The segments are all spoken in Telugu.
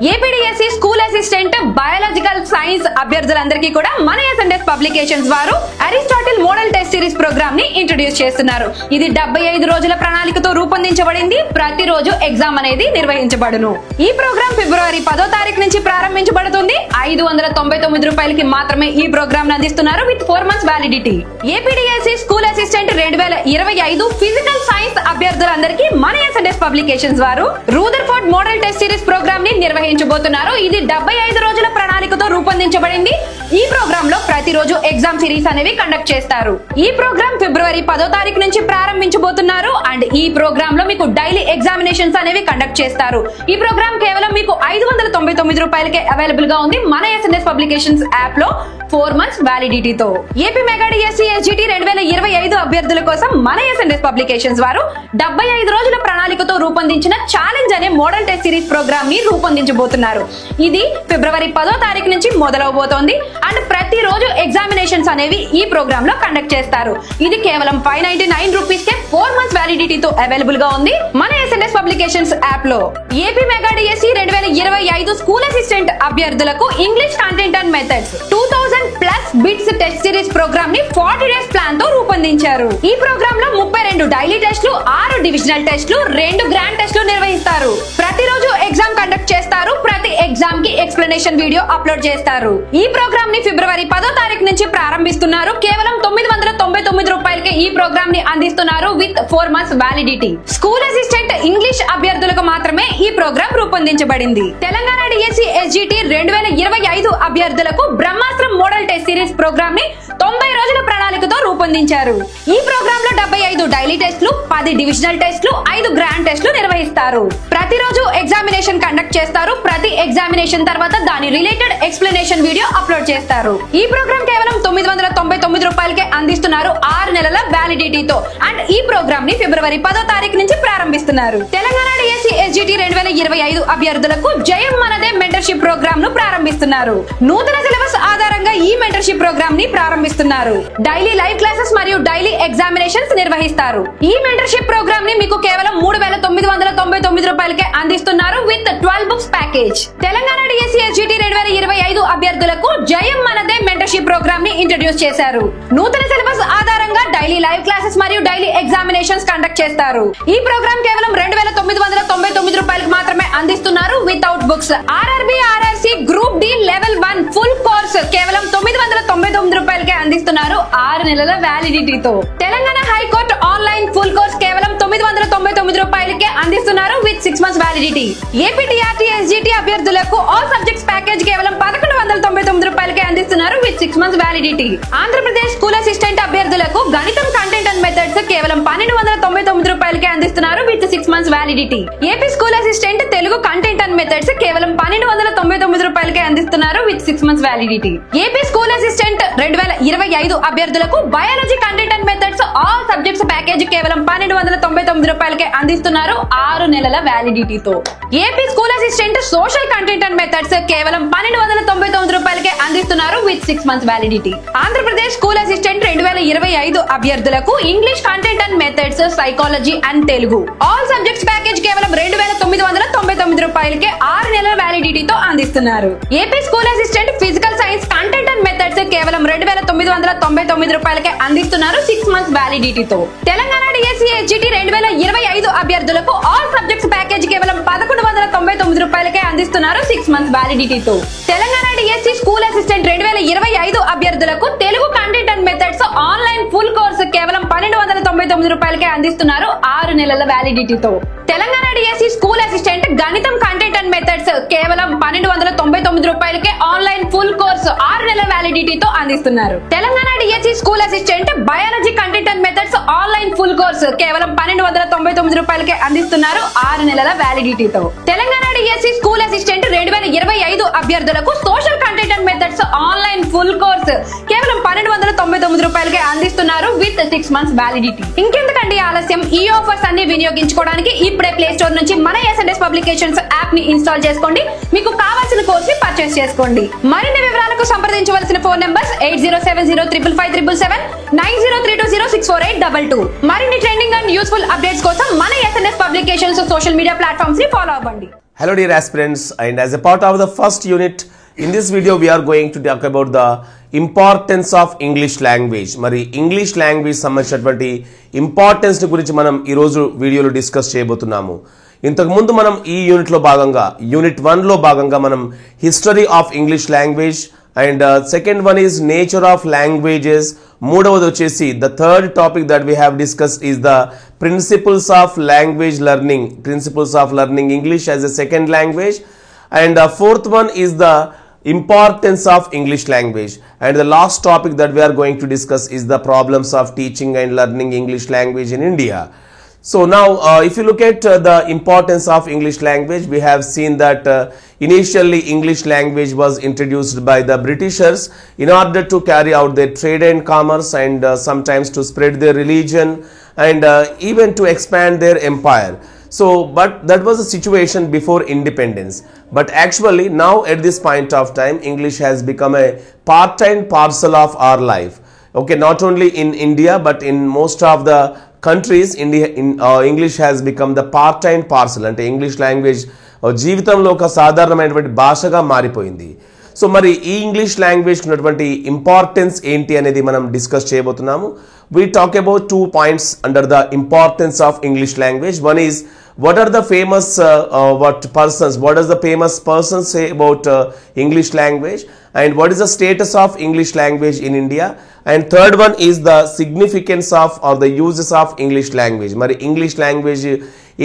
APDSC school assistant biological science అభ్యర్థులందరికీ కూడా మన ఎస్ఎన్ఎస్ పబ్లికేషన్స్ వారు Aristotle model test series programme ని ఇంట్రొడ్యూస్ చేస్తున్నారు. ఇది 75 రోజుల ప్రణాళికతో రూపొందించబడింది. ప్రతిరోజు ఎగ్జామ్ అనేది నిర్వహించబడును. ఈ ప్రోగ్రామ్ ఫిబ్రవరి 10వ తారీఖు నుంచి ప్రారంభించబడుతుంది. 599 రూపాయలకి మాత్రమే ఈ ప్రోగ్రామ్ అందిస్తున్నారు with 4 months validity. APDSC school assistant 2025 physical science అభ్యర్థులందరికీ మన ఎస్ఎన్ఎస్ పబ్లికేషన్స్ వారు Rutherford model test series programme ని నిర్వహించబోతున్నారు. ఇది 75 రోజుల ప్రణాళికతో రూపొందించబడింది. ఈ ప్రోగ్రామ్ లో ప్రతిరోజు ఎగ్జామ్ సిరీస్ అనేవి కండక్ట్ చేస్తారు. ఈ ప్రోగ్రామ్ ఫిబ్రవరి 10వ తారీఖు నుంచి ప్రారంభించబోతున్నారు. అండ్ ఈ ప్రోగ్రామ్ లో మీకు డైలీ ఎగ్జామినేషన్స్ అనేవి కండక్ట్ చేస్తారు. ఈ ప్రోగ్రామ్ కేవలం మీకు 599 రూపాయలకే అవైలబుల్ గా ఉంది మన ఎస్ఎన్ఎస్ పబ్లికేషన్స్ యాప్ లో 4 months వ్యాలిడిటీతో. ఏపీ మెగా డిఎస్సీ ఎస్జిటి 2025 అభ్యర్థుల కోసం మన ఎస్ఎన్ఎస్ పబ్లికేషన్స్ వారు 75 రోజుల ప్రణాళికతో రూపొందించిన ఛాలెంజ్ అనే మోడల్ టెస్ట్ సిరీస్ ప్రోగ్రామ్ ని రూపొందించబోతున్నారు. ఇది ఫిబ్రవరి 10వ తారీఖు నుంచి మొదలవబోతోంది. అండ్ ప్రతిరోజు ఎగ్జామినేషన్స్ అనేవి ఈ ప్రోగ్రామ్ లో కండక్ట్ చేస్తారు. ఇది కేవలం 599 రూపీస్ కే 4 months వ్యాలిడిటీతో అవైలబుల్ గా ఉంది మన ఎస్ఎన్ఎస్ పబ్లికేషన్స్ యాప్ లో. AP mega DSC 2025 school assistant అభ్యర్థులకు English content and methods 2000+ bits test series programme ని 40 days ప్లాన్ తో రూపొందించారు. ఈ ప్రోగ్రామ్ లో 32 డైలీ టెస్టులు, 6 డివిజనల్ టెస్టులు, 2 గ్రాండ్ టెస్టులు నిర్వహిస్తారు. ప్రతిరోజు ఎగ్జామ్ కండక్ట్ చేస్తారు. ప్రతి ఎగ్జామ్ కి ఎక్స్ప్లెనేషన్ వీడియో అప్లోడ్ చేస్తారు. ఈ ప్రోగ్రామ్ ని ఫిబ్రవరి 10వ తారీఖు నుంచి ప్రారంభిస్తున్నారు. కేవలం 999 రూపాయలకే ఈ ప్రోగ్రామ్ ని అందిస్తున్నారు with 4 months validity. School assistant English అభ్యర్థులకు మాత్రమే ఈ ప్రోగ్రామ్ రూపొందించబడింది. తెలంగాణ డిఎస్సీ ఎస్జిటి 2025 అభ్యర్థులకు బ్రహ్మాస్త్రం మోడల్ టెస్ట్ సిరీస్ ప్రోగ్రామ్ ని 90 రోజుల ప్రణాళికతో రూపొందించారు. ఈ ప్రోగ్రామ్ లో 75 డైలీ టెస్టులు, 10 డివిజనల్ టెస్టులు, 5 గ్రాండ్ టెస్టులు నిర్వహిస్తారు. ప్రతిరోజు ఎగ్జామినేషన్ కండక్ట్ చేస్తారు. ప్రతి ఎగ్జామినేషన్ తర్వాత దాని రిలేటెడ్ ఎక్స్ప్లెనేషన్ వీడియో అప్లోడ్ చేస్తారు. ఈ ప్రోగ్రామ్ కేవలం 999 రూపాయలకే అందిస్తున్నారు 6 నెలల వ్యాలిడిటీతో. అండ్ ఈ ప్రోగ్రామ్ ని ఫిబ్రవరి 10వ తారీఖు నుంచి ప్రారంభిస్తున్నారు. తెలంగాణ డిఎస్సీ ఎస్జిటి 2025 అభ్యర్థులకు జయం మనదే మెంటర్షిప్ ప్రోగ్రామ్ ను ప్రారంభిస్తున్నారు. నూతన సిలబస్ ఆధారంగా ఈ మెంటర్షిప్ ప్రోగ్రామ్ ని ప్రారంభిస్తున్నారు. డైలీ లైవ్ క్లాసెస్ మరియు డైలీ ఎగ్జామినేషన్స్ నిర్వహిస్తారు. ఈ మెంటర్షిప్ ప్రోగ్రామ్ ని మీకు కేవలం 3999 రూపాయలకే అందిస్తున్నారు with 12 books package. Telangana DSC SGT 2025 అభ్యర్థులకు జయం మనదే మెంటర్షిప్ ప్రోగ్రామ్ ని ఇంట్రొడ్యూస్ చేశారు. నూతన సిలబస్ ఆధారంగా డైలీ లైవ్ క్లాసెస్ మరియు డైలీ ఎగ్జామినేషన్స్ కండక్ట్ చేస్తారు. ఈ ప్రోగ్రామ్ కేవలం 2999 రూపాయలకు మాత్రమే అందిస్తున్నారు without books. RRB, RRC, group D level 1 full course కేవలం 999 రూపాయలకే అందిస్తున్నారు 6 నెలల వ్యాలిడిటీతో. Telangana high court online full course కేవలం 999 రూపాయలకే అందిస్తున్నారు with 6 months validity. AP TRT SGT అభ్యర్థులకు ఆల్ సబ్జెక్ట్స్ ప్యాకేజ్ కేవలం 1199 రూపాయలకే అందిస్తున్నారు with 6 months validity. Andhra Pradesh school assistant అభ్యర్థులకు గణితం కంటెంట్ అండ్ మెథడ్స్ కేవలం 1299 రూపాయలకే అందిస్తున్నారు with 6 months validity. AP school assistant Telugu content and methods కేవలం 1299 రూపాయలకే అందిస్తున్నారు with 6 months validity. AP school assistant 2025 అభ్యర్థులకు biology content and methods all subjects package కేవలం 1299 రూపాయలకే అందిస్తున్నారు 6 నెలల వ్యాలిడిటీతో. AP school assistant social content and methods కేవలం 1299 రూపాయలకే అందిస్తున్నారు with 6 months validity. Andhra Pradesh school assistant 2025 అభ్యర్థులకు English content and methods, psychology and Telugu all subjects package కేవలం 2999 రూపాయలకే 6 నెలల వ్యాలిడిటీతో అందిస్తున్నారు. AP school assistant physical science content and methods కేవలం 2999 రూపాయలకే అందిస్తున్నారు 6 months వ్యాలిడిటీతో. తెలంగాణ డిఎస్సీ ఎస్జిటి 2025 అభ్యర్థులకు ఆల్ సబ్జెక్ట్స్ ప్యాకేజ్ కేవలం 1199 రూపాయలకే అందిస్తున్నారు 6 months వ్యాలిడిటీతో. తెలంగాణ డిఎస్సీ స్కూల్ అసిస్టెంట్ 2025 అభ్యర్థులకు Telugu content and methods online full course కేవలం 1299 రూపాయలకే అందిస్తున్నారు 6 నెలల వ్యాలిడిటీతో. తెలంగాణ డిఎస్సీ స్కూల్ అసిస్టెంట్ గణితం కంటెంట్ అండ్ మెథడ్స్ కేవలం 1299 రూపాయలకే ఆన్లైన్ ఫుల్ కోర్స్ 6 నెలల వ్యాలిడిటీతో అందిస్తున్నారు. Telangana DSC school assistant biology content and methods online full course కేవలం 1299 రూపాయలకే అందిస్తున్నారు 6 నెలల వ్యాలిడిటీతో. తెలంగాణ డిఎస్సీ స్కూల్ అసిస్టెంట్ 2025 అభ్యర్థులకు social content and methods online full course కేవలం 1299 రూపాయలకే అందిస్తున్నారు విత్ 6 months వ్యాలిడిటీ. ఇంకెందుకండి ఆలస్యం? ఈ ఆఫర్స్ అన్ని వినియోగించుకోవడానికి ఇప్పుడే ప్లే స్టోర్ నుంచి మన ఎస్ఎన్ఎస్ పబ్లికేషన్స్ యాప్ ని ఇన్స్టాల్ చేసుకోండి. మీకు కావాల్సిన కోర్స్ ని పర్చేస్ చేసుకోండి. మరిన్ని వివరాలకు సంప్రదించవలసిన ఫోన్ నంబర్స్ 80705577 9032064822. మరిన్ని ట్రెండింగ్ అండ్ యూస్ఫుల్ అప్డేట్స్ కోసం మన SNS publications social media platforms ని ఫాలో అవ్వండి. Hello dear aspirants, and as a part of the first unit, in this video we are going to talk about the importance of English language. మరి ఇంగ్లీష్ లాంగ్వేజ్ సంబంధించినటువంటి ఇంపార్టెన్స్ గురించి మనం ఈ రోజు వీడియోలో డిస్కస్ చేయబోతున్నాము. ఇంతకు ముందు మనం ఈ యూనిట్ లో భాగంగా యూనిట్ 1 లో భాగంగా మనం history of English language and second one is nature of languages, మూడవది వచ్చేసి the third topic that we have discussed is the principles of language learning English as a second language, and fourth one is the importance of English language, and the last topic that we are going to discuss is the problems of teaching and learning English language in India. So now if you look at the importance of English language, we have seen that initially English language was introduced by the Britishers in order to carry out their trade and commerce, and sometimes to spread their religion, and even to expand their empire. So but that was a situation before independence, but actually now at this point of time English has become a part and parcel of our life. Okay, not only in India but in most of the countries English has become the part and parcel. అంటే ఇంగ్లీష్ లాంగ్వేజ్ జీవితంలో ఒక సాధారణమైనటువంటి భాషగా మారిపోయింది. సో మరి ఈ ఇంగ్లీష్ లాంగ్వేజ్ ఉన్నటువంటి ఇంపార్టెన్స్ ఏంటి అనేది మనం డిస్కస్ చేయబోతున్నాము. We talk about 2 points under the importance of English language. One is what are the famous what does the famous persons say about English language, and what is the status of English language in India, and third one is the significance of or the uses of English language. మరి ఇంగ్లీష్ లాంగ్వేజ్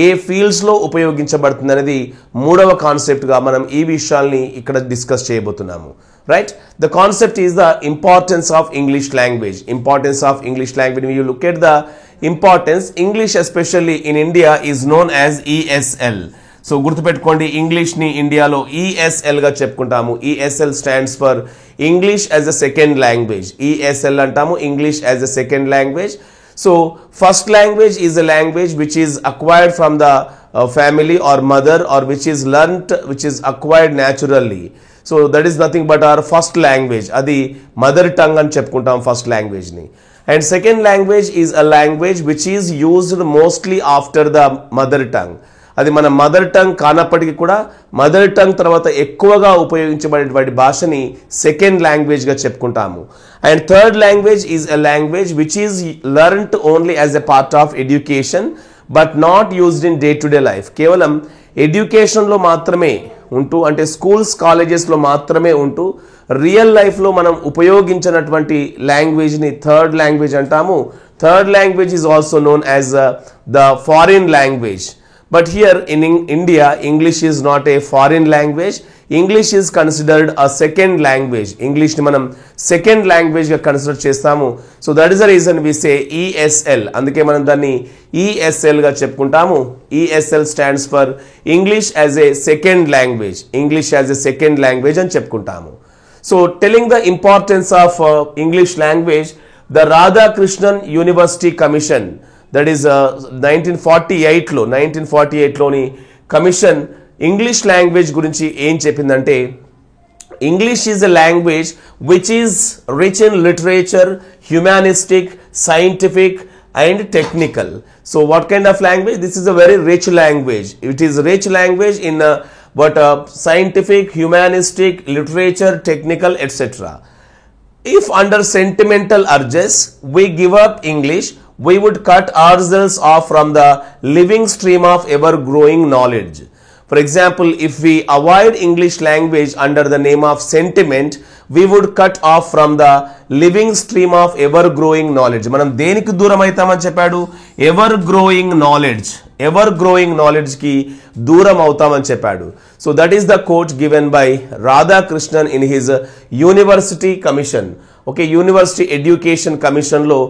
ఏ ఫీల్డ్స్ లో ఉపయోగించబడుతుంది అనేది మూడవ కాన్సెప్ట్ గా మనం ఈ విషయాల్ని ఇక్కడ డిస్కస్ చేయబోతున్నాము. Right, the concept is the importance of English language. When you look at the importance, English especially in India is known as ESL. So గుర్తుపెట్టుకోండి, ఇంగ్లీష్ ని ఇండియాలో ESL గా చెప్పుకుంటాము. ESL stands for English as a second language. ESL అంటాము, English as a second language. So first language is a language which is acquired from the family or mother, or which is acquired naturally. So that is nothing but our first language. Adi mother tongue అని చెప్పుకుంటాం ఫస్ట్ లాంగ్వేజ్ ని. And second language is a language which is used mostly after the mother tongue. అది మన మదర్ టంగ్ కానప్పటికీ కూడా మదర్ టంగ్ తర్వాత ఎక్కువగా ఉపయోగించబడేటువంటి భాషని సెకండ్ లాంగ్వేజ్ గా చెప్పుకుంటాము. And third language is a language which is learned only as a part of education but not used in day to day life. కేవలం ఎడ్యుకేషన్లో మాత్రమే ఉంటూ, అంటే స్కూల్స్ కాలేజెస్లో మాత్రమే ఉంటూ రియల్ లైఫ్లో మనం ఉపయోగించినటువంటి లాంగ్వేజ్ని థర్డ్ లాంగ్వేజ్ అంటాము. Third language is also known as the foreign language. But here in India, English is not a foreign language. English is considered a second language. English ni manam second language ga consider chestamu. So that is the reason we say ESL. Anduke manam danni ESL ga cheppuntamu. ESL stands for English as a second language. English as a second language ani cheppuntamu. So telling the importance of English language, the Radhakrishnan University Commission, that is 1948 లోని కమిషన్ ఇంగ్లీష్ లాంగ్వేజ్ గురించి ఏం చెప్పిందంటే, English is a language which is rich in literature, humanistic, scientific and technical. So what kind of language? This is a very rich language. It is rich language in scientific, humanistic, literature, technical, etc. If under sentimental urges we give up English, we would cut ourselves off from the living stream of ever-growing knowledge. For example, if we avoid English language under the name of sentiment, we would cut off from the living stream of ever-growing knowledge. Manam deniki dooram aitamani cheppadu? Ever-growing knowledge ki dooram avtamani cheppadu. So that is the quote given by Radhakrishnan in his University Commission. Okay, University Education Commission lo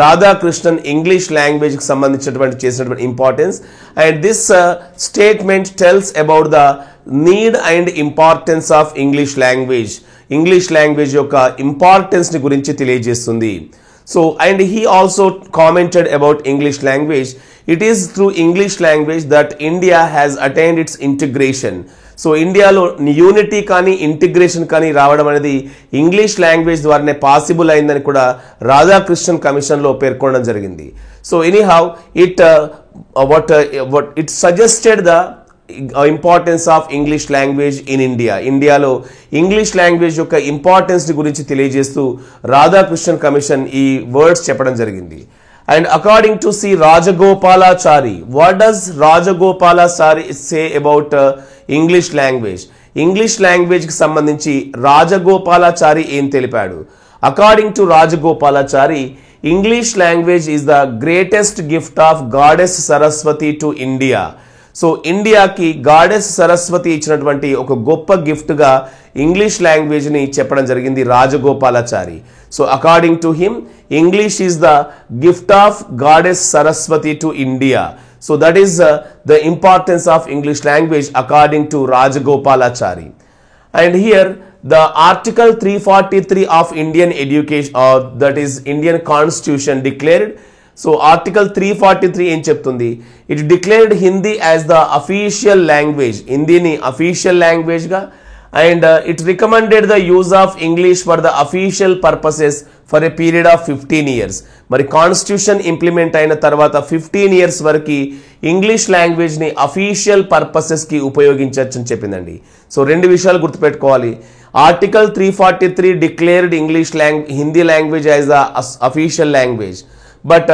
Radhakrishnan English language ki sambandhinచినటువంటి చేసినటువంటి importance, and this statement tells about the need and importance of English language. English language యొక్క ఇంపార్టెన్స్ ని గురించి తెలియజేస్తుంది. So and he also commented about English language. It is through English language that India has attained its integration. So ఇండియాలో యూనిటీ కానీ ఇంటిగ్రేషన్ కానీ రావడం అనేది ఇంగ్లీష్ లాంగ్వేజ్ ద్వారానే పాసిబుల్ అయిందని కూడా రాధాకృష్ణన్ కమిషన్లో పేర్కొనడం జరిగింది. So anyhow it what it suggested the importance of English language in India. ఇండియాలో ఇంగ్లీష్ లాంగ్వేజ్ యొక్క ఇంపార్టెన్స్ గురించి తెలియజేస్తూ రాధాకృష్ణన్ కమిషన్ ఈ వర్డ్స్ చెప్పడం జరిగింది. And according to C Rajagopalachari, what does Rajagopalachari say about English language? English language కి సంబంధించి రాజగోపాలాచారి ఏం తెలిపాడు? According to Rajagopalachari, English language is the greatest gift of goddess Saraswati to India. So ఇండియాకి గాడెస్ సరస్వతి ఇచ్చినటువంటి ఒక గొప్ప గిఫ్ట్ గా ఇంగ్లీష్ లాంగ్వేజ్ ని చెప్పడం జరిగింది Rajagopalachari. So according to him, English is the gift of goddess Saraswati to India. So that is the importance of English language according to Rajagopalachari. And here the article 343 of Indian education, or that is Indian constitution declared. So article 343 em cheptundi, it declared Hindi as the official language, Hindi ni official language ga, and it recommended the use of English for the official purposes for a period of 15 years. మరి కాన్స్టిట్యూషన్ ఇంప్లిమెంట్ అయిన తర్వాత 15 years వరకు ఇంగ్లీష్ లాంగ్వేజ్ ని అఫీషియల్ పర్పసెస్ కి ఉపయోగించవచ్చు అని చెప్పిందండి. సో రెండు విషయాలు గుర్తుపెట్టుకోవాలి. Article 343 declared English Hindi language as the official language, but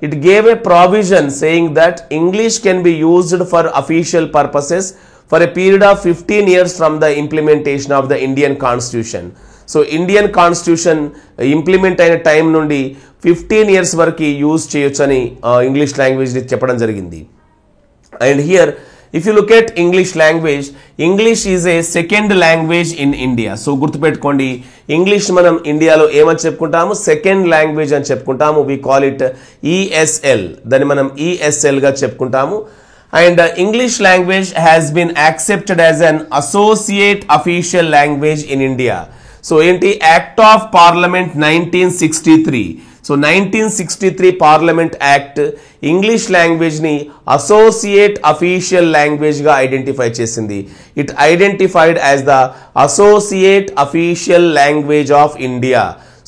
it gave a provision saying that English can be used for official purposes for a period of 15 years from the implementation of the Indian Constitution. So Indian Constitution implement అయిన టైం నుండి 15 years వరకు యూజ్ చేయొచ్చని ఇంగ్లీష్ లాంగ్వేజ్ చెప్పడం జరిగింది. And here if you look at English language, English is a second language in India. So గుర్తుపెట్టుకోండి, ఇంగ్లీష్ మనం ఇండియాలో ఏమని చెప్పుకుంటాము? సెకండ్ లాంగ్వేజ్ అని చెప్పుకుంటాము. we call it ESL, దాన్ని మనం ESL గా చెప్పుకుంటాము. And English language has been accepted as an associate official language in India. So ఏంటి? Act of parliament 1963. So 1963 parliament act English language ని అసోసియేట్ అఫీషియల్ లాంగ్వేజ్ గా ఐడెంటిఫై చేసింది. It identified as the associate official language of India.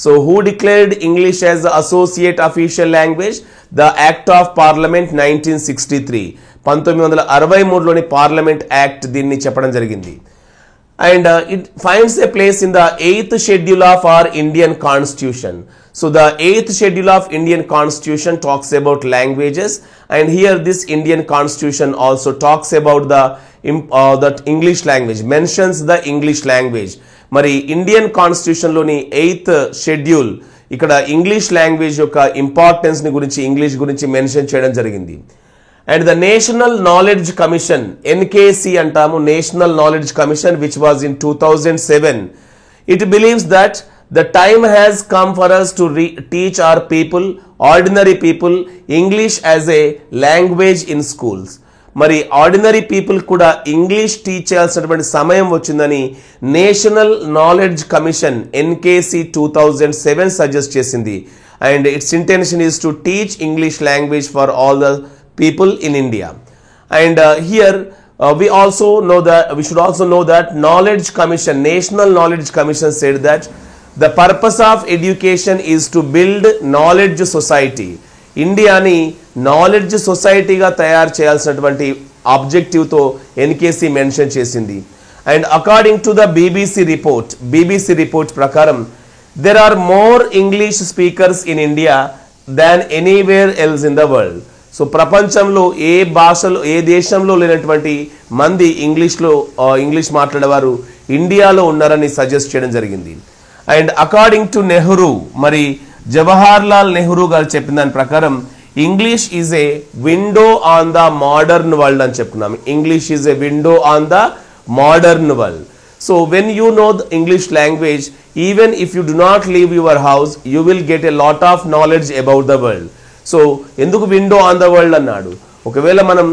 So who declared English as the associate official language? The act of parliament 1963. 1963లోని పార్లమెంట్ యాక్ట్ దీన్ని చెప్పడం జరిగింది. And it finds a place in the 8th schedule of our Indian Constitution. So the 8th schedule of Indian Constitution talks about languages, and here this Indian Constitution also talks about that English language, mentions the English language. Mari Indian Constitution loni 8th schedule ikkada English language yokka importance ni gurinchi, English gurinchi mention cheyadam jarigindi. And the National Knowledge Commission, NKC antamu, National Knowledge Commission, which was in 2007, it believes that the time has come for us to teach our people, ordinary people, English as a language in schools. మరి ఆర్డినరీ పీపుల్ కూడా ఇంగ్లీష్ టీచ్ చేయాల్సినటువంటి సమయం వచ్చిందని national knowledge commission NKC 2007 suggest చేసింది. And its intention is to teach English language for all the people in India. And here we should also know that Knowledge Commission, National Knowledge Commission said that the purpose of education is to build knowledge society. India ni knowledge society ga tayar cheyalsinatuvanti objective to NKC mention chesindi. And according to the BBC report prakaram, there are more English speakers in India than anywhere else in the world. So ప్రపంచంలో ఏ భాషలో, ఏ దేశంలో లేనటువంటి మంది ఇంగ్లీష్ మాట్లాడేవారు ఇండియాలో ఉన్నారని సజెస్ట్ చేయడం జరిగింది. అండ్ అకార్డింగ్ టు నెహ్రూ, మరి జవహర్ లాల్ నెహ్రూ గారు చెప్పిన దాని ప్రకారం English is a window on the modern world అని చెప్పుకున్నాం. English is a window on the modern world. So when you know the English language, even if you do not leave your house, you will get a lot of knowledge about the world. So ఎందుకు విండో ఆన్ ద వరల్డ్ అన్నాడు? ఒకవేళ మనం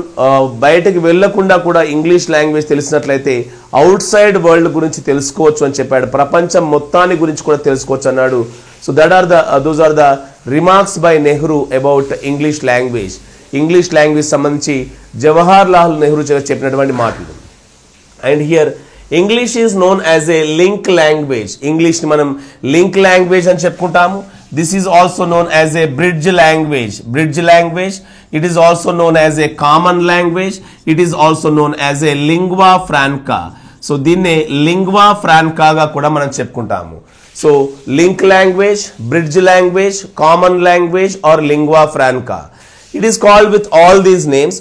బయటకు వెళ్లకుండా కూడా ఇంగ్లీష్ లాంగ్వేజ్ తెలిసినట్లయితే అవుట్ సైడ్ వరల్డ్ గురించి తెలుసుకోవచ్చు అని చెప్పాడు. ప్రపంచం మొత్తాన్ని గురించి కూడా తెలుసుకోవచ్చు అన్నాడు. So those are the remarks by Nehru about English language. English language సంబంధించి జవహర్ లాల్ నెహ్రూ చెప్పినటువంటి మాటలు. And here English is known as a link language. English ని మనం లింక్ లాంగ్వేజ్ అని చెప్పుకుంటాము. This is also known as a bridge language. Bridge language. It is also known as a common language. It is also known as a lingua franca. So దీన్నే lingua franca గా కూడా మనం చెప్పుకుంటాము. So link language, bridge language, common language or lingua franca. It is called with all these names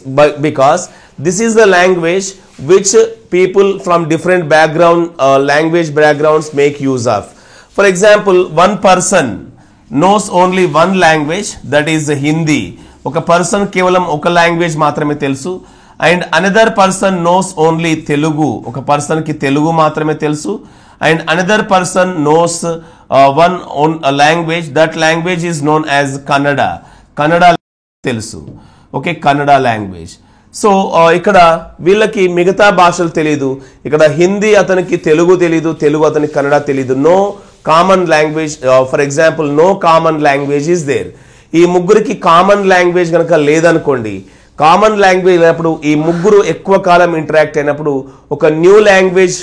because this is the language which people from different language backgrounds make use of. For example, one person knows only one language, that is Hindi. Oka person kevalam oka language matrame telusu, and another person knows only Telugu. Oka person ki Telugu matrame telusu, and another person knows one language. That language is known as Kannada. Kannada telusu. Okay, Kannada language. So ఇక్కడ వీళ్ళకి మిగతా భాషలు తెలియదు. ఇక్కడ హిందీ అతనికి తెలుగు తెలియదు, తెలుగు అతనికి కన్నడ తెలియదు. No common language, for example no common language is there. ఈ ముగ్గురికి కామన్ లాంగ్వేజ్ కనుక లేదనుకోండి, కామన్ లాంగ్వేజ్ అయినప్పుడు ఈ ముగ్గురు ఎక్కువ కాలం ఇంటరాక్ట్ అయినప్పుడు ఒక న్యూ లాంగ్వేజ్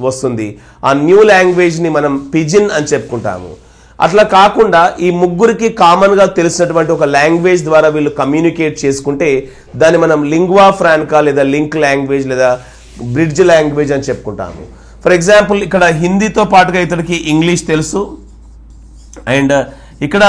వస్తుంది. ఆ న్యూ లాంగ్వేజ్ ని మనం పిజిన్ అని చెప్పుకుంటాము. అట్లా కాకుండా ఈ ముగ్గురికి కామన్ గా తెలిసినటువంటి ఒక లాంగ్వేజ్ ద్వారా వీళ్ళు కమ్యూనికేట్ చేసుకుంటే దాన్ని మనం లింగ్వా ఫ్రాంకా లేదా లింక్ లాంగ్వేజ్ లేదా బ్రిడ్జ్ లాంగ్వేజ్ అని చెప్పుకుంటాము. ఫర్ ఎగ్జాంపుల్ ఇక్కడ హిందీతో పాటుగా ఇతడికి ఇంగ్లీష్ తెలుసు, అండ్ ఇక్కడ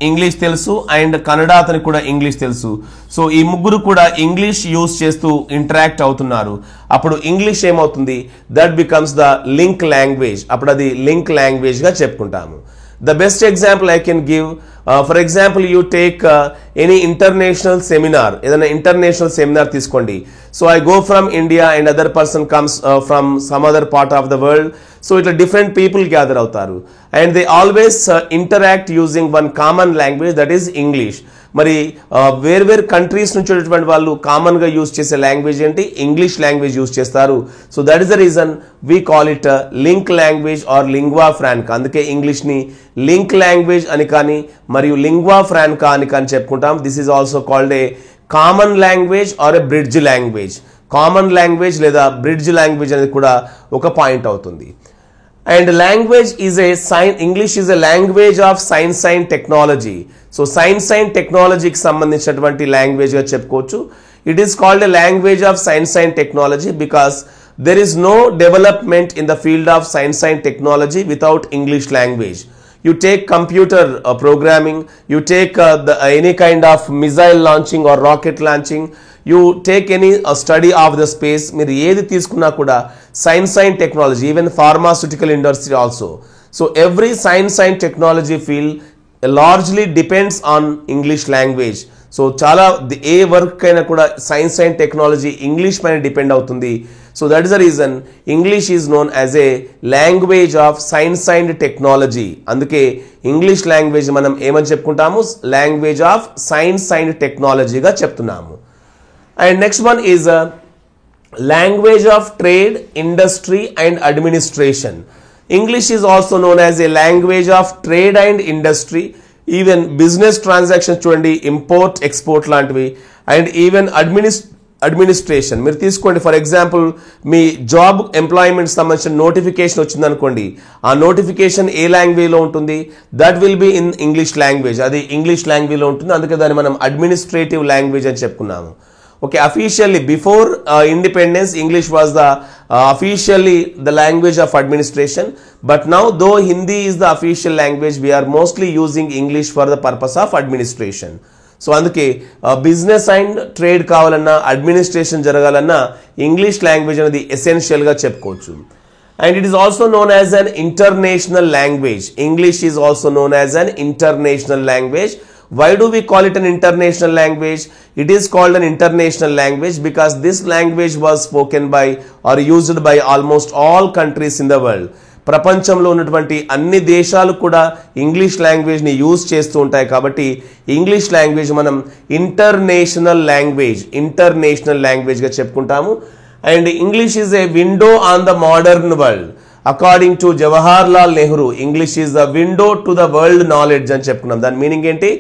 ఇంగ్లీష్ తెలుసు, అండ్ కన్నడ అతనికి కూడా ఇంగ్లీష్ తెలుసు. సో ఈ ముగ్గురు కూడా ఇంగ్లీష్ యూజ్ చేస్తూ ఇంటరాక్ట్ అవుతున్నారు. అప్పుడు ఇంగ్లీష్ ఏమవుతుంది, that becomes the link language. అప్పుడు అది లింక్ లాంగ్వేజ్ గా చెప్పుకుంటాము. The best example I can give, for example, you take any international seminar, ఏదైనా international seminar తీసుకోండి. So I go from India and other person comes from some other part of the world. So ఇట్లా different people gather అవుతారు, and they always interact using one common language, that is English. మరి వేర్వేరు కంట్రీస్ నుంచి వచ్చేటువంటి వాళ్ళు కామన్ గా యూజ్ చేసే లాంగ్వేజ్ ఏంటి, ఇంగ్లీష్ లాంగ్వేజ్ యూజ్ చేస్తారు. So that is the reason we call it link language or lingua franca. అందుకే ఇంగ్లీష్ ని లింక్ లాంగ్వేజ్ అని కానీ మరియు లింగ్వా ఫ్రాంకా అని కానీ చెప్పుకుంటాం. This is also called a common language or a bridge language. Common language లేదా బ్రిడ్జ్ లాంగ్వేజ్ అనేది కూడా ఒక పాయింట్ అవుతుంది. And language is English is a language of science and technology. So science and technology కి సంబంధించినటువంటి లాంగ్వేజ్ గా చెప్పుకోవచ్చు. It is called a language of science and technology because there is no development in the field of science and technology without English language. You take computer programming, you take any kind of missile launching or rocket launching, you take any study of the space, మీరు ఏది తీసుకున్నా కూడా science and technology, even pharmaceutical industry also. So every science and technology field largely depends on English language. So చాలా ఏ వర్క్ అయినా కూడా సైన్స్ అండ్ టెక్నాలజీ ఇంగ్లీష్ పైన డిపెండ్ అవుతుంది. So that is the reason English is known as A language of science and technology. అందుకే ఇంగ్లీష్ లాంగ్వేజ్ మనం ఏమని చెప్పుకుంటాము, లాంగ్వేజ్ ఆఫ్ సైన్స్ అండ్ టెక్నాలజీగా చెప్తున్నాము. And next one is language of trade, industry and administration. English is also known as a language of trade and industry. Even business transactions చూడండి, ఇంపోర్ట్ ఎక్స్పోర్ట్ లాంటివి, అండ్ ఈవెన్ అడ్మినిస్ట్రేషన్ మీరు తీసుకోండి. For example me job employment సంబంధించిన నోటిఫికేషన్ వచ్చింది అనుకోండి, ఆ నోటిఫికేషన్ ఏ లాంగ్వేజ్ లో ఉంటుంది, that will be in English language. అది ఇంగ్లీష్ లాంగ్వేజ్ లో ఉంటుంది, అందుకే దాన్ని మనం అడ్మినిస్ట్రేటివ్ లాంగ్వేజ్ అని చెప్పుకున్నాము. Okay, officially before independence, English was the officially the language of administration. But now, though Hindi is the official language, we are mostly using English for the purpose of administration. So, అందుకే business and trade కావాలన్నా administration జరగాలన్నా English language అనేది essential గా చెప్పుకోవచ్చు. And it is also known as an international language. English is also known as an international language. Why do we call it an international language? It is called an international language because this language was spoken by or used by almost all countries in the world. ప్రపంచంలో ఉన్నటువంటి అన్ని దేశాలు కూడా ఇంగ్లీష్ లాంగ్వేజ్ ని యూజ్ చేస్తూ ఉంటాయి. కాబట్టి ఇంగ్లీష్ లాంగ్వేజ్ మనం ఇంటర్నేషనల్ లాంగ్వేజ్ గా చెప్పుకుంటాము. And English is a window on the modern world. According to Jawaharlal Nehru, English is the window to the world knowledge అని చెప్పుకున్నాం. దాని మీనింగ్ ఏంటి,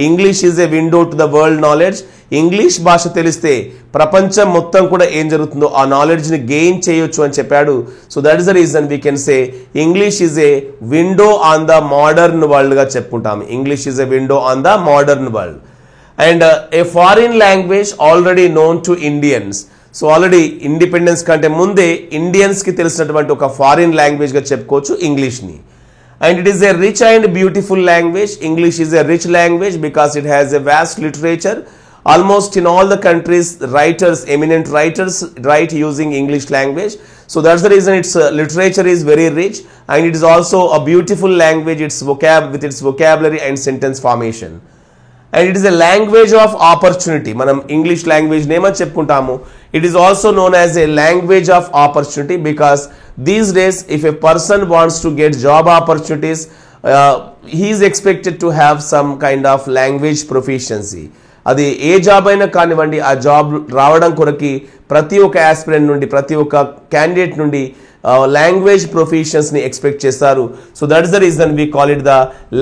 English is a window to the world knowledge. English భాష తెలిస్తే ప్రపంచం మొత్తం కూడా ఏం జరుగుతుందో ఆ నాలెడ్జ్ని గెయిన్ చేయొచ్చు అని చెప్పాడు. So that is the reason we can say English is a window on the modern వరల్డ్గా చెప్పుకుంటాం. English is a window on the modern world. And a foreign language already known to Indians. So already independence కంటే ముందే ఇండియన్స్కి తెలిసినటువంటి ఒక ఫారిన్ లాంగ్వేజ్గా చెప్పుకోవచ్చు ఇంగ్లీష్ని. And it is a rich and beautiful language. English is a rich language because it has a vast literature. Almost in all the countries, writers, eminent writers write using English language. So that's the reason its literature is very rich, and it is also a beautiful language. Its with its vocabulary and sentence formation. And it is a language of opportunity. Manam English language name cheppuntamu. It is also known as a language of opportunity because these days if a person wants to get job opportunities, he is expected to have some kind of language proficiency. అది ఏ జాబ్ అయినా కానివ్వండి, ఆ జాబ్ రావడం కొరకి ప్రతి ఒక్క ఆస్పిరెంట్ నుండి, ప్రతి ఒక్క క్యాండిడేట్ నుండి లాంగ్వేజ్ ప్రొఫిషియన్స్ని ఎక్స్పెక్ట్ చేస్తారు. So that is the reason we call it the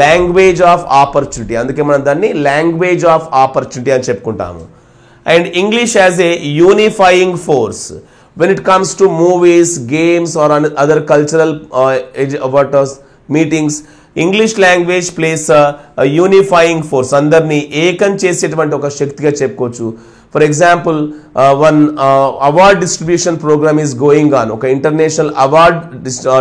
language of opportunity. అందుకే మనం దాన్ని లాంగ్వేజ్ ఆఫ్ ఆపర్చునిటీ అని చెప్పుకుంటాము. And English as A unifying force when it comes to movies, games or other cultural meetings, English language plays a unifying force. Andarni ekam cheseటువంటి ఒక శక్తిగా చెప్పుకోవచ్చు. For example, one award distribution program is going on. ఒక ఇంటర్నేషనల్ అవార్డ్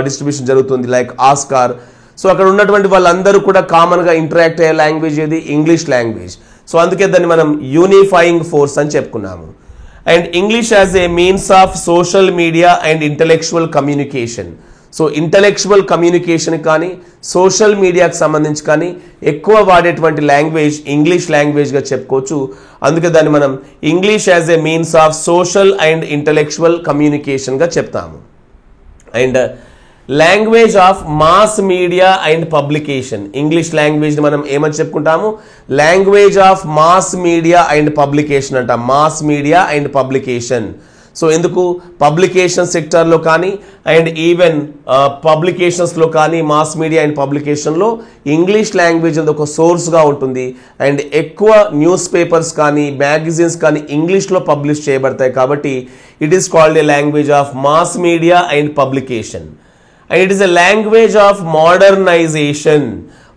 డిస్ట్రిబ్యూషన్ జరుగుతుంది లైక్ ఆస్కార్. సో అక్కడ ఉన్నటువంటి వాళ్ళందరూ కూడా కామన్ గా ఇంటరాక్ట్ అయ్యే లాంగ్వేజ్ ఏది? English language. సో అందుకే దాన్ని మనం యూనిఫైయింగ్ ఫోర్స్ అని చెప్పుకున్నాము. And English as a means of social media and intellectual communication. So intellectual communication కానీ సోషల్ మీడియాకి సంబంధించి కానీ ఎక్కువ వాడేటువంటి లాంగ్వేజ్ ఇంగ్లీష్ లాంగ్వేజ్గా చెప్పుకోవచ్చు. అందుకే దాన్ని మనం English as a means of social and intellectual కమ్యూనికేషన్గా చెప్తాము. And language of mass media and publication. English language మనం ఏమని చెప్పుకుంటాము? Language of mass media and publication అంట. Mass media and publication. So ఎందుకు? పబ్లికేషన్ సెక్టర్లో కానీ అండ్ ఈవెన్ పబ్లికేషన్స్లో కానీ మాస్ మీడియా అండ్ పబ్లికేషన్లో ఇంగ్లీష్ లాంగ్వేజ్ అనేది ఒక సోర్స్గా ఉంటుంది. అండ్ ఎక్కువ న్యూస్ పేపర్స్ కానీ మ్యాగజైన్స్ కానీ ఇంగ్లీష్లో పబ్లిష్ చేయబడతాయి. కాబట్టి it is called a language of mass media and publication. And it is a language of modernization.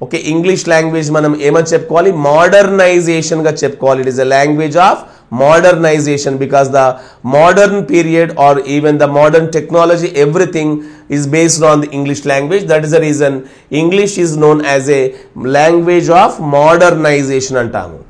Okay, English language మనం ఏమని చెప్పుకోవాలి? Modernization గా చెప్పుకోవాలి. It is a language of modernization because the modern period or even the modern technology, everything is based on the English language. That is the reason English is known as a language of modernization అంటాము.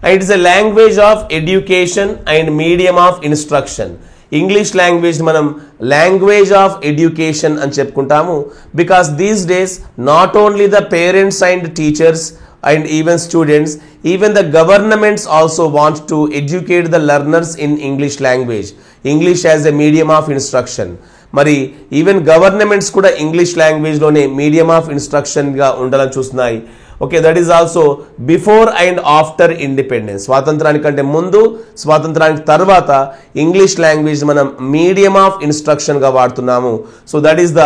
And it is a language of education and medium of instruction. English language మనం లాంగ్వేజ్ ఆఫ్ ఎడ్యుకేషన్ అని చెప్పుకుంటాము because these days not only the parents and teachers and even students, even the governments also want to educate the learners in English language. English as a medium of instruction. మరి ఈవెన్ గవర్నమెంట్స్ కూడా ఇంగ్లీష్ లాంగ్వేజ్లోనే మీడియం ఆఫ్ ఇన్స్ట్రక్షన్గా ఉండాలని చూస్తున్నాయి. Okay, that is also before and after independence. స్వాతంత్రానికంటే ముందు, స్వాతంత్రానికి తర్వాత ఇంగ్లీష్ లాంగ్వేజ్ మనం మీడియం ఆఫ్ ఇన్స్ట్రక్షన్గా వాడుతున్నాము. So that is the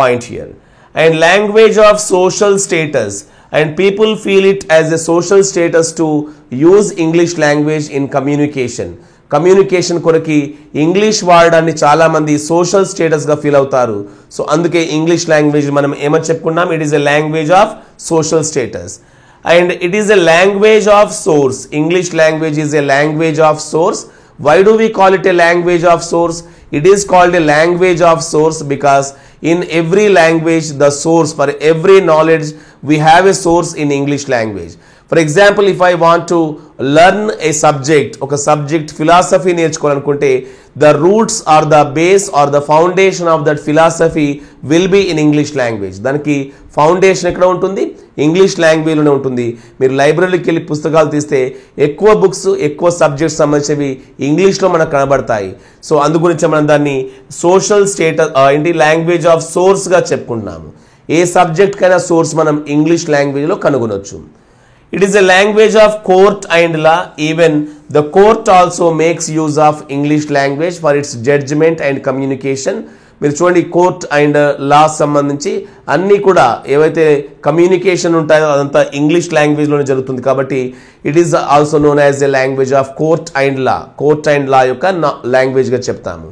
point here. And language of social status. And people feel it as a social status to use English language in communication. Communication కొరకి ఇంగ్లీష్ వాడడాన్ని చాలా మంది సోషల్ స్టేటస్ గా ఫీల్ అవుతారు. సో అందుకే ఇంగ్లీష్ లాంగ్వేజ్ మనం ఏమని చెప్పుకున్నాం? It is a language of social status and it is a language of source. English language is a language of source. Why do we call it a language of source? It is called a language of source because in every language, the source for every knowledge, we have a source in English language. For example, if I want to learn a subject, oka subject philosophy నేర్చుకోవాలనుకుంటే, the roots or the base or the foundation of that philosophy will be in English language. దానికి ఫౌండేషన్ ఎక్కడ ఉంటుంది? ఇంగ్లీష్ లాంగ్వేజ్లోనే ఉంటుంది. మీరు లైబ్రరీకి వెళ్ళి పుస్తకాలు తీస్తే ఎక్కువ బుక్స్, ఎక్కువ సబ్జెక్ట్స్ సంబంధించినవి ఇంగ్లీష్లో మనకు కనబడతాయి. సో అందు గురించి మనం దాన్ని సోషల్ స్టేటస్ ఏంటి లాంగ్వేజ్ ఆఫ్ సోర్స్గా చెప్పుకుంటున్నాము. ఏ సబ్జెక్ట్ కైనా సోర్స్ మనం ఇంగ్లీష్ లాంగ్వేజ్లో కనుగొనవచ్చు. It is a language of court and law. Even the court also makes use of English language for its judgment and communication. మీరు చూడండి కోర్ట్ అండ్ లా సంబంధించి అన్నీ కూడా ఏవైతే కమ్యూనికేషన్ ఉంటాయో అదంతా ఇంగ్లీష్ లాంగ్వేజ్లోనే జరుగుతుంది. కాబట్టి it is also known as a language of court and law. Court and law యొక్క లాంగ్వేజ్గా చెప్తాము.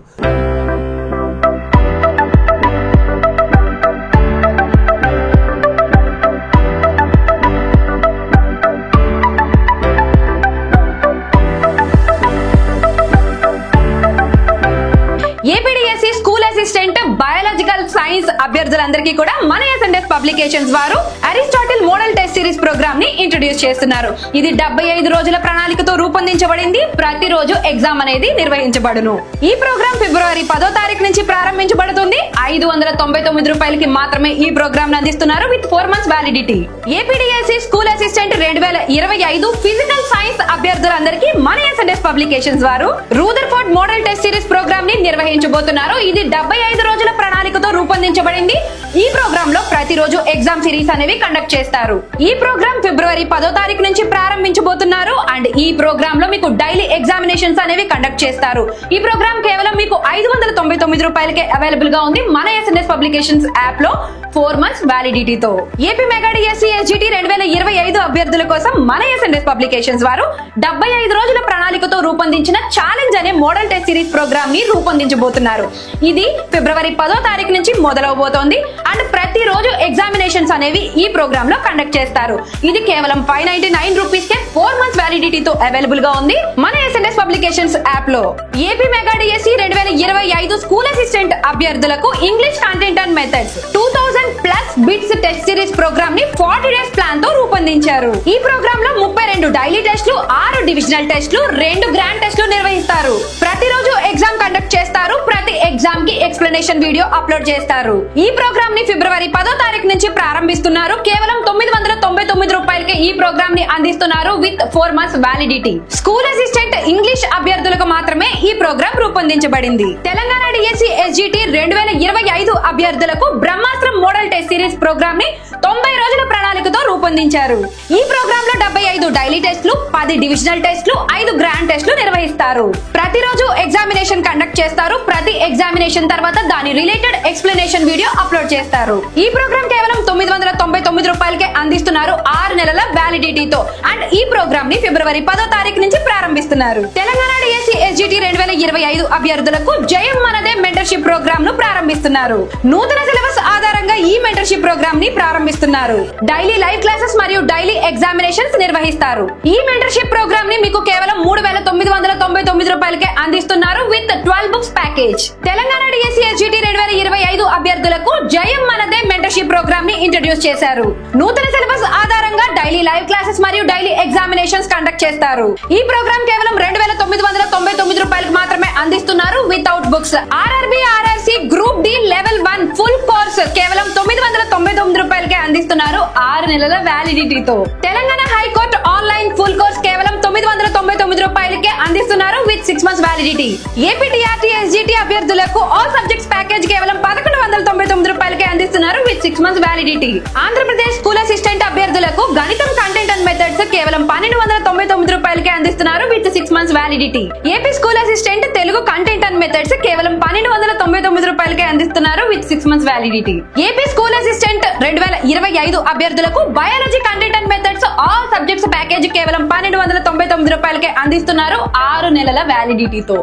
APDSC school assistant biological science అభ్యర్థులందరికీ కూడా మన ఎస్ఎండ్ఎస్ పబ్లికేషన్స్ వారు Aristotle model test series programme ని ఇంట్రొడ్యూస్ చేస్తున్నారు. ఇది 75 రోజుల ప్రణాళికతో రూపొందించబడింది. ప్రతిరోజు ఎగ్జామ్ అనేది నిర్వహించబడును. ఈ ప్రోగ్రామ్ ఫిబ్రవరి 10వ తారీఖు నుంచి ప్రారంభించబడుతుంది. 599 రూపాయలకి మాత్రమే ఈ ప్రోగ్రామ్ అందిస్తున్నారు with 4 months validity. APDSC school assistant 2025 physical science అభ్యర్థులందరికీ మన ఎస్ఎండ్ఎస్ పబ్లికేషన్స్ వారు Rutherford model test series programme ని నిర్వహించబోతున్నారు. ఇది 75 రోజుల ప్రణాళికతో రూపొందించబడింది. ఈ ప్రోగ్రామ్ లో ప్రతిరోజు ఎగ్జామ్ సిరీస్ అనేవి కండక్ట్ చేస్తారు. ఈ ప్రోగ్రామ్ ఫిబ్రవరి 10వ తారీఖు నుంచి ప్రారంభించబోతున్నారు. అండ్ ఈ ప్రోగ్రామ్ లో మీకు డైలీ ఎగ్జామినేషన్స్ అనేవి కండక్ట్ చేస్తారు. ఈ ప్రోగ్రామ్ కేవలం మీకు 599 రూపాయలకే అవైలబుల్ గా ఉంది మన ఎస్ఎండ్ఎస్ పబ్లికేషన్స్ యాప్ లో 4 months వ్యాలిడిటీతో. ఏపీ మెగా డిఎస్సీ ఎస్జిటి 2025 అభ్యర్థుల కోసం మన ఎస్ఎండ్ఎస్ పబ్లికేషన్స్ వారు 75 రోజుల ప్రణాళికతో రూపొందించిన ఛాలెంజ్ అనే మోడల్ టెస్ట్ సిరీస్ ప్రోగ్రామ్ ని రూపొందించబోతున్నారు. ఇది ఫిబ్రవరి 10వ తారీఖు నుంచి మొదలవబోతోంది. అండ్ ప్రతిరోజు ఎగ్జామినేషన్స్ అనేవి ఈ ప్రోగ్రామ్ లో కండక్ట్ చేస్తారు. ఇది కేవలం 599 రూపీస్ కే 4 months వ్యాలిడిటీతో అవైలబుల్ గా ఉంది మన ఎస్ఎండ్ఎస్ పబ్లికేషన్స్ యాప్ లో. AP mega DSC 2025 school assistant అభ్యర్థులకు English content and methods 2000+ bits test series programme ని 40 days ప్లాన్ తో రూపొందించారు. ఈ ప్రోగ్రామ్ లో 32 డైలీ టెస్టులు, 6 డివిజనల్ టెస్టులు, 2 గ్రాండ్ టెస్టులు నిర్వహిస్తారు. ప్రతిరోజు ఎగ్జామ్ కండక్ట్ చేస్తారు. ప్రతి ఎగ్జామ్ కి ఎక్స్ప్లెనేషన్ వీడియో అప్లోడ్ చేస్తారు. ఈ ప్రోగ్రామ్ ని ఫిబ్రవరి 10వ తారీఖు నుంచి ప్రారంభిస్తున్నారు. కేవలం 999 రూపాయలకే ఈ ప్రోగ్రామ్ ని అందిస్తున్నారు with 4 months validity. School assistant English అభ్యర్థులకు మాత్రమే ఈ ప్రోగ్రామ్ రూపొందించబడింది. తెలంగాణ డిఎస్సీ ఎస్జిటి 2025 అభ్యర్థులకు బ్రహ్మాస్త్రం మోడల్ టెస్ట్ సిరీస్ ప్రోగ్రామ్ ని 90 రోజుల ప్రణాళికతో రూపొందించారు. ఈ ప్రోగ్రామ్ లో 75 డైలీ టెస్టులు, 10 డివిజనల్ టెస్టులు, 5 గ్రాండ్ టెస్టులు నిర్వహిస్తారు. ప్రతిరోజు ఎగ్జామినేషన్ కండక్ట్ చేస్తారు. ప్రతి ఎగ్జామినేషన్ తర్వాత దాని రిలేటెడ్ ఎక్స్ప్లెనేషన్ వీడియో అప్లోడ్ చేస్తారు. ఈ ప్రోగ్రామ్ కేవలం 999 రూపాయలకే అందిస్తున్నారు 6 నెలల వ్యాలిడిటీతో. అండ్ ఈ ప్రోగ్రామ్ ని ఫిబ్రవరి 10వ తారీఖు నుంచి ప్రారంభిస్తున్నారు. తెలంగాణ డిఎస్సీ ఎస్జిటి 2025 అభ్యర్థులకు జయం మనదే మెంటర్షిప్ ప్రోగ్రామ్ ను ప్రారంభిస్తున్నారు. నూతన సిలబస్ ఆధారంగా ఈ మెంటర్షిప్ ప్రోగ్రామ్ ని ప్రారంభిస్తున్నారు. డైలీ లైవ్ క్లాసెస్ మరియు డైలీ ఎగ్జామినేషన్స్ నిర్వహిస్తారు. ఈ మెంటర్షిప్ ప్రోగ్రామ్ ని మీకు కేవలం 3999 రూపాయలకే అందిస్తున్నారు with 12 books package. Telangana DSC SGT 2025 అభ్యర్థులకు జయం మనదే మెంటర్షిప్ ప్రోగ్రామ్ ని ఇంట్రొడ్యూస్ చేశారు. నూతన సిలబస్ ఆధారంగా డైలీ లైవ్ క్లాసెస్ మరియు డైలీ ఎగ్జామినేషన్స్ కండక్ట్ చేస్తారు. ఈ ప్రోగ్రామ్ కేవలం 2999 రూపాయలకు మాత్రమే అందిస్తున్నారు without books. RRB RRC group D level 1 full course కేవలం 999 రూపాయలకే అందిస్తున్నారు 6 నెలల వ్యాలిడిటీతో. Telangana high court online full course కేవలం 999 రూపాయలకే అందిస్తున్నారు with 6 months validity. AP TRT SGT అభ్యర్థులకు ఆల్ సబ్జెక్ట్స్ ప్యాకేజ్ కేవలం 1199 రూపాయలకే అందిస్తున్నారు with 6 months validity. Andhra Pradesh school assistant అభ్యర్థులకు గణితం కంటెంట్ అండ్ మెథడ్స్ కేవలం 1299 రూపాయలకే అందిస్తున్నారు with 6 months validity. AP school assistant Telugu content and methods కేవలం 1299 రూపాయలకే అందిస్తున్నారు with 6 months validity. AP school assistant 2025 అభ్యర్థులకు biology content and methods all subjects package కేవలం 1299 రూపాయలకే అందిస్తున్నారు 6 నెలల వ్యాలిడిటీతో.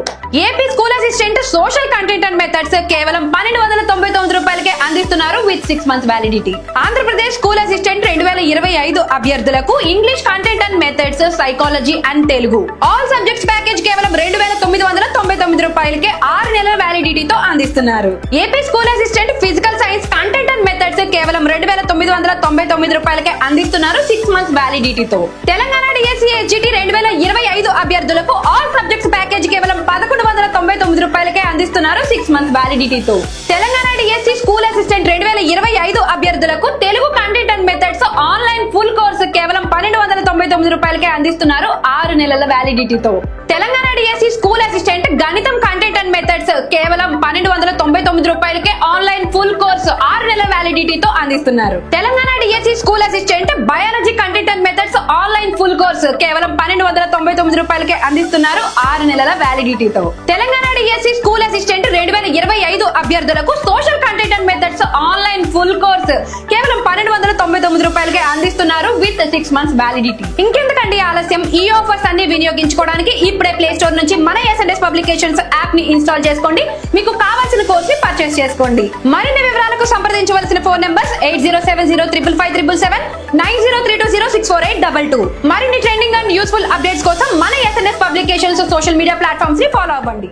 AP school assistant social content and methods కేవలం 1299 రూపాయలకే అందిస్తున్నారు with 6 months validity. Andhra Pradesh school assistant 2025 అభ్యర్థులకు English content and methods, psychology and Telugu all subjects package కేవలం 2999 రూపాయలకే 6 నెలల వ్యాలిడిటీతో అందిస్తున్నారు. AP school assistant physical science content and methods కేవలం 2999 రూపాయలకే అందిస్తున్నారు 6 months వ్యాలిడిటీతో. తెలంగాణ డిఎస్సీ ఎస్జిటి 2025 అభ్యర్థులకు ఆల్ సబ్జెక్ట్స్ ప్యాకేజ్ కేవలం 1199 రూపాయలకే అందిస్తున్నారు 6 months వ్యాలిడిటీతో. తెలంగాణ డిఎస్సీ స్కూల్ అసిస్టెంట్ 2025 అభ్యర్థులకు Telugu content and methods online full course కేవలం 1299 రూపాయలకే అందిస్తున్నారు 6 నెలల వ్యాలిడిటీతో. తెలంగాణ డిఎస్సీ స్కూల్ అసిస్టెంట్ గణితం కంటెంట్ కంటెంట్ అండ్ మెథడ్స్ కేవలం 1299 రూపాయలకే ఆన్లైన్ ఫుల్ కోర్సు 6 నెలల వ్యాలిడిటీతో అందిస్తున్నారు. Telangana DSC school assistant biology content and methods online full course కేవలం 1299 రూపాయలకే అందిస్తున్నారు 6 నెలల వ్యాలిడిటీతో. తెలంగాణ డిఎస్సి స్కూల్ అసిస్టెంట్ 2025 అభ్యర్థులకు social content and methods online full course కేవలం 1299 రూపాయలకే అందిస్తున్నారు విత్ 6 months వ్యాలిడిటీ. ఇంకెందుకండి ఆలస్యం, ఈ ఆఫర్స్ అన్ని వినియోగించుకోవడానికి ఇప్పుడే ప్లే స్టోర్ నుంచి మన ఎస్ఎన్ఎస్ పబ్లికేషన్స్ యాప్ ని ఇన్స్టాల్ చేసుకోండి. మీకు కావాల్సిన కోర్స్ ని పర్చేస్ చేసుకోండి. మరిన్ని వివరాలకు సంప్రదించవలసిన ఫోన్ నంబర్స్ 8070557777 9032064822. మరిన్ని ట్రెండింగ్ అండ్ యూస్ఫుల్ అప్డేట్స్ కోసం మన SNS publications social media platforms ని ఫాలో అవ్వండి.